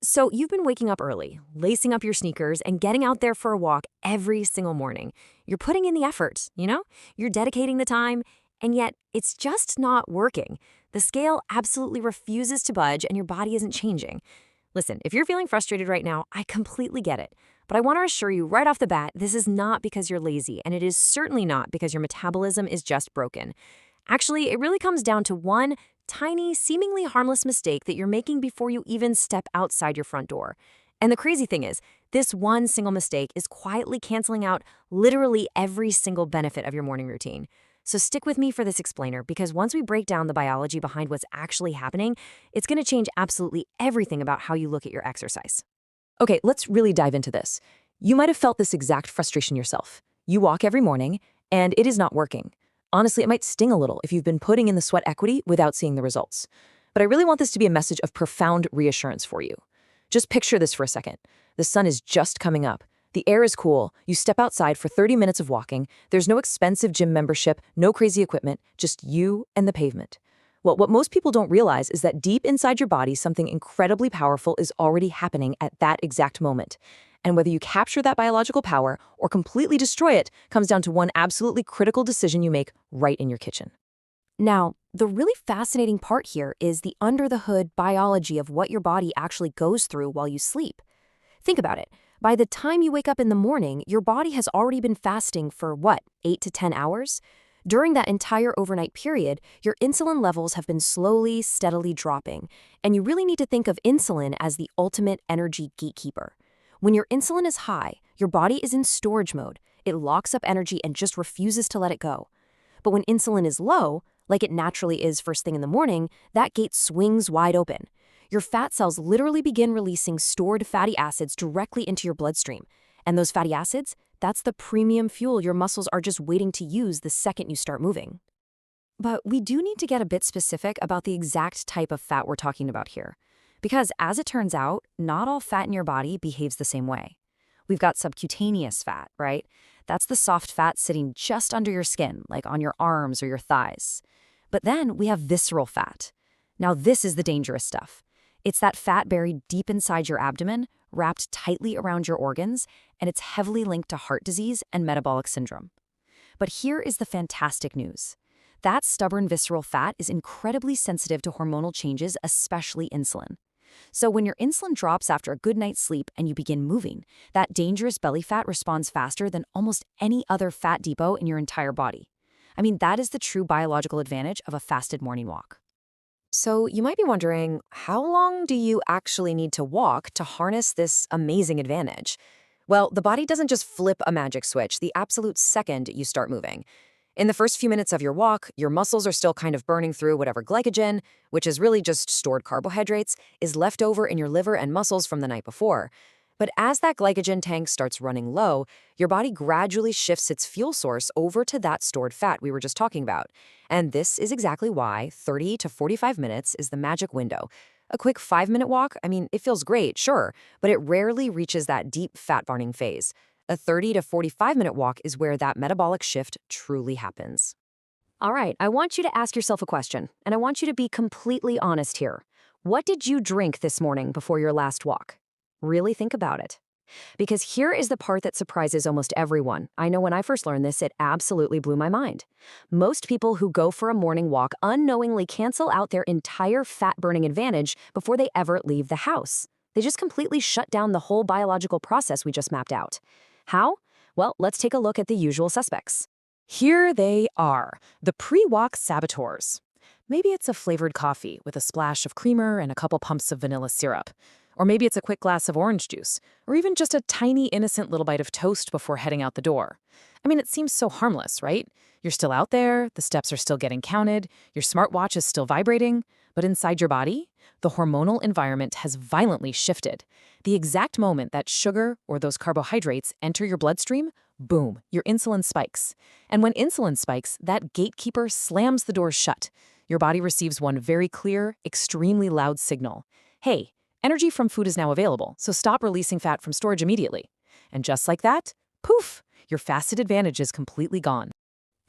So you've been waking up early, lacing up your sneakers, and getting out there for a walk every single morning. You're putting in the effort, You're dedicating the time, and yet it's just not working. The scale absolutely refuses to budge, and your body isn't changing. Listen, if you're feeling frustrated right now, I completely get it. But I want to assure you right off the bat, this is not because you're lazy, and it is certainly not because your metabolism is just broken. Actually, it really comes down to one tiny, seemingly harmless mistake that you're making before you even step outside your front door. And the crazy thing is, this one single mistake is quietly canceling out literally every single benefit of your morning routine. So stick with me for this explainer, because once we break down the biology behind what's actually happening, it's going to change absolutely everything about how you look at your exercise. Okay, let's really dive into this. You might have felt this exact frustration yourself. You walk every morning, and it is not working. Honestly, it might sting a little if you've been putting in the sweat equity without seeing the results. But I really want this to be a message of profound reassurance for you. Just picture this for a second. The sun is just coming up. The air is cool. You step outside for 30 minutes of walking. There's no expensive gym membership, no crazy equipment, just you and the pavement. Well, what most people don't realize is that deep inside your body, something incredibly powerful is already happening at that exact moment. And whether you capture that biological power or completely destroy it comes down to one absolutely critical decision you make right in your kitchen. Now, the really fascinating part here is the under-the-hood biology of what your body actually goes through while you sleep. Think about it. By the time you wake up in the morning, your body has already been fasting for, 8 to 10 hours? During that entire overnight period, your insulin levels have been slowly, steadily dropping, and you really need to think of insulin as the ultimate energy gatekeeper. When your insulin is high, your body is in storage mode. It locks up energy and just refuses to let it go. But when insulin is low, like it naturally is first thing in the morning, that gate swings wide open. Your fat cells literally begin releasing stored fatty acids directly into your bloodstream. And those fatty acids, that's the premium fuel your muscles are just waiting to use the second you start moving. But we do need to get a bit specific about the exact type of fat we're talking about here. Because as it turns out, not all fat in your body behaves the same way. We've got subcutaneous fat, right? That's the soft fat sitting just under your skin, like on your arms or your thighs. But then we have visceral fat. Now this is the dangerous stuff. It's that fat buried deep inside your abdomen, wrapped tightly around your organs, and it's heavily linked to heart disease and metabolic syndrome. But here is the fantastic news. That stubborn visceral fat is incredibly sensitive to hormonal changes, especially insulin. So when your insulin drops after a good night's sleep and you begin moving, that dangerous belly fat responds faster than almost any other fat depot in your entire body. I mean, that is the true biological advantage of a fasted morning walk. So you might be wondering, how long do you actually need to walk to harness this amazing advantage? Well, the body doesn't just flip a magic switch the absolute second you start moving. In the first few minutes of your walk, your muscles are still kind of burning through whatever glycogen, which is really just stored carbohydrates, is left over in your liver and muscles from the night before. But as that glycogen tank starts running low, your body gradually shifts its fuel source over to that stored fat we were just talking about. And this is exactly why 30 to 45 minutes is the magic window. A quick 5-minute walk, I mean, it feels great, sure, but it rarely reaches that deep fat burning phase. A 30 to 45-minute walk is where that metabolic shift truly happens. All right, I want you to ask yourself a question, and I want you to be completely honest here. What did you drink this morning before your last walk? Really think about it. Because here is the part that surprises almost everyone. I know when I first learned this, it absolutely blew my mind. Most people who go for a morning walk unknowingly cancel out their entire fat-burning advantage before they ever leave the house. They just completely shut down the whole biological process we just mapped out. How? Well, let's take a look at the usual suspects. Here they are, the pre-walk saboteurs. Maybe it's a flavored coffee with a splash of creamer and a couple pumps of vanilla syrup. Or maybe it's a quick glass of orange juice, or even just a tiny innocent little bite of toast before heading out the door. I mean, it seems so harmless, right? You're still out there, the steps are still getting counted, your smartwatch is still vibrating, but inside your body, the hormonal environment has violently shifted. The exact moment that sugar or those carbohydrates enter your bloodstream, boom, your insulin spikes. And when insulin spikes, that gatekeeper slams the door shut. Your body receives one very clear, extremely loud signal. Hey, energy from food is now available, so stop releasing fat from storage immediately. And just like that, poof, your fasted advantage is completely gone.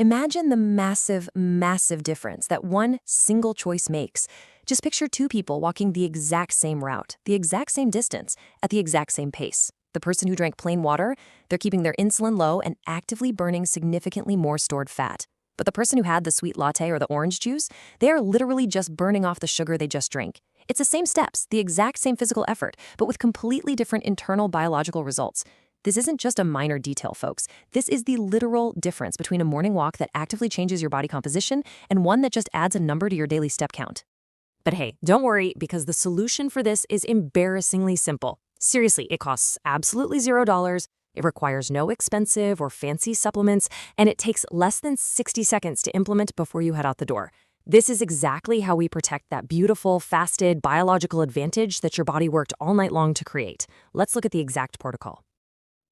Imagine the massive, massive difference that one single choice makes. Just picture two people walking the exact same route, the exact same distance, at the exact same pace. The person who drank plain water, they're keeping their insulin low and actively burning significantly more stored fat. But the person who had the sweet latte or the orange juice, they are literally just burning off the sugar they just drank. It's the same steps, the exact same physical effort, but with completely different internal biological results. This isn't just a minor detail, folks. This is the literal difference between a morning walk that actively changes your body composition and one that just adds a number to your daily step count. But hey, don't worry, because the solution for this is embarrassingly simple. Seriously, it costs absolutely $0. It requires no expensive or fancy supplements, and it takes less than 60 seconds to implement before you head out the door. This is exactly how we protect that beautiful, fasted, biological advantage that your body worked all night long to create. Let's look at the exact protocol.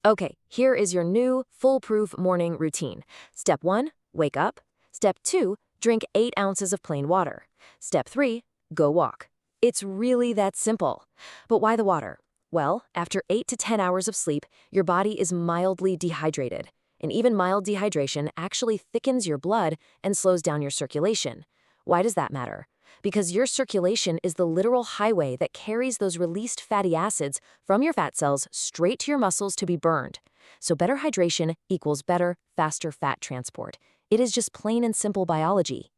Okay, here is your new, foolproof morning routine. Step 1, wake up. Step 2, drink 8 ounces of plain water. Step 3, go walk. It's really that simple. But why the water? Well, after 8 to 10 hours of sleep, your body is mildly dehydrated. And even mild dehydration actually thickens your blood and slows down your circulation. Why does that matter? Because your circulation is the literal highway that carries those released fatty acids from your fat cells straight to your muscles to be burned. So better hydration equals better, faster fat transport. It is just plain and simple biology.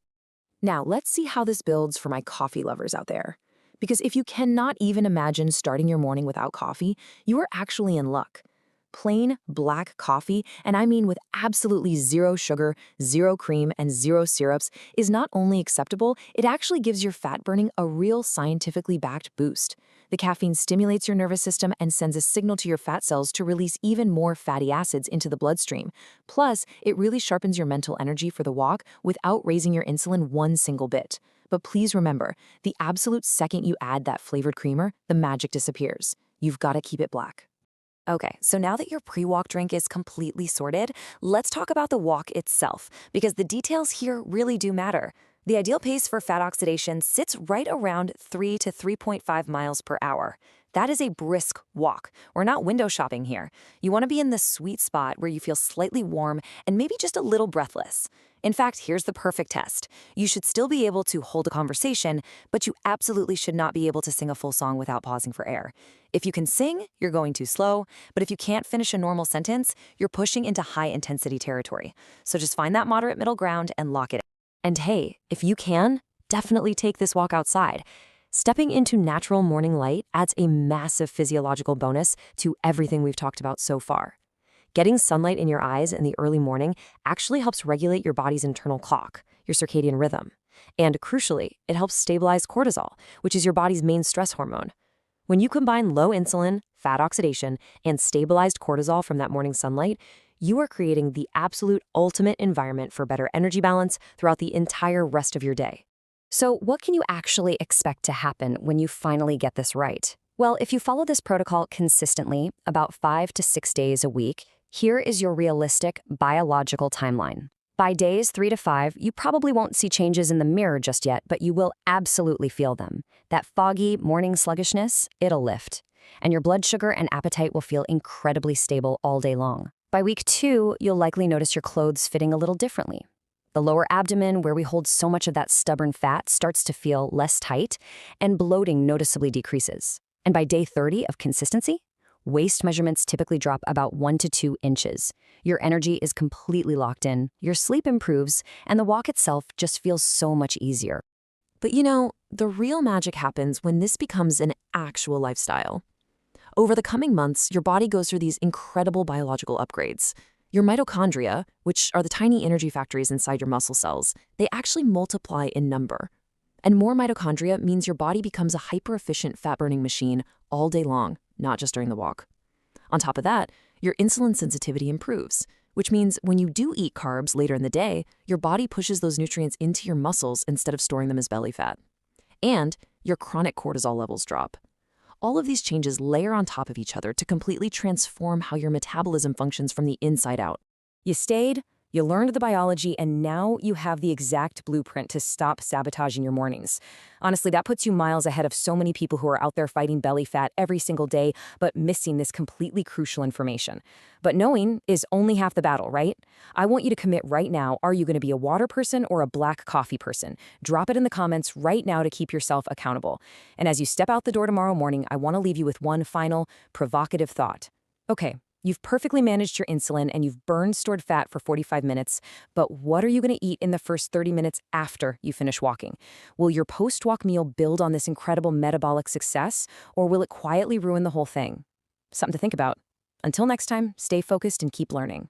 Now, let's see how this builds for my coffee lovers out there. Because if you cannot even imagine starting your morning without coffee, you are actually in luck. Plain black coffee, and I mean with absolutely zero sugar, zero cream, and zero syrups, is not only acceptable, it actually gives your fat burning a real scientifically backed boost. The caffeine stimulates your nervous system and sends a signal to your fat cells to release even more fatty acids into the bloodstream. Plus, it really sharpens your mental energy for the walk without raising your insulin one single bit. But please remember, the absolute second you add that flavored creamer, the magic disappears. You've got to keep it black. Okay, so now that your pre-walk drink is completely sorted, let's talk about the walk itself, because the details here really do matter. The ideal pace for fat oxidation sits right around 3 to 3.5 miles per hour. That is a brisk walk. We're not window shopping here. You want to be in the sweet spot where you feel slightly warm and maybe just a little breathless. In fact, here's the perfect test. You should still be able to hold a conversation, but you absolutely should not be able to sing a full song without pausing for air. If you can sing, you're going too slow, but if you can't finish a normal sentence, you're pushing into high-intensity territory. So just find that moderate middle ground and lock it in. And hey, if you can, definitely take this walk outside. Stepping into natural morning light adds a massive physiological bonus to everything we've talked about so far. Getting sunlight in your eyes in the early morning actually helps regulate your body's internal clock, your circadian rhythm. And crucially, it helps stabilize cortisol, which is your body's main stress hormone. When you combine low insulin, fat oxidation, and stabilized cortisol from that morning sunlight, you are creating the absolute ultimate environment for better energy balance throughout the entire rest of your day. So what can you actually expect to happen when you finally get this right? Well, if you follow this protocol consistently, about 5 to 6 days a week, here is your realistic biological timeline. By days 3 to 5, you probably won't see changes in the mirror just yet, but you will absolutely feel them. That foggy morning sluggishness, it'll lift. And your blood sugar and appetite will feel incredibly stable all day long. By week 2, you'll likely notice your clothes fitting a little differently. The lower abdomen, where we hold so much of that stubborn fat, starts to feel less tight, and bloating noticeably decreases. And by day 30 of consistency, waist measurements typically drop about 1 to 2 inches. Your energy is completely locked in, your sleep improves, and the walk itself just feels so much easier. But you know, the real magic happens when this becomes an actual lifestyle. Over the coming months, your body goes through these incredible biological upgrades. Your mitochondria, which are the tiny energy factories inside your muscle cells, they actually multiply in number. And more mitochondria means your body becomes a hyper-efficient fat-burning machine all day long, not just during the walk. On top of that, your insulin sensitivity improves, which means when you do eat carbs later in the day, your body pushes those nutrients into your muscles instead of storing them as belly fat. And your chronic cortisol levels drop. All of these changes layer on top of each other to completely transform how your metabolism functions from the inside out. You stayed, You learned the biology, and now you have the exact blueprint to stop sabotaging your mornings. Honestly, that puts you miles ahead of so many people who are out there fighting belly fat every single day, but missing this completely crucial information. But knowing is only half the battle, right? I want you to commit right now. Are you going to be a water person or a black coffee person? Drop it in the comments right now to keep yourself accountable. And as you step out the door tomorrow morning, I want to leave you with one final, provocative thought. Okay, you've perfectly managed your insulin and you've burned stored fat for 45 minutes, but what are you going to eat in the first 30 minutes after you finish walking? Will your post-walk meal build on this incredible metabolic success, or will it quietly ruin the whole thing? Something to think about. Until next time, stay focused and keep learning.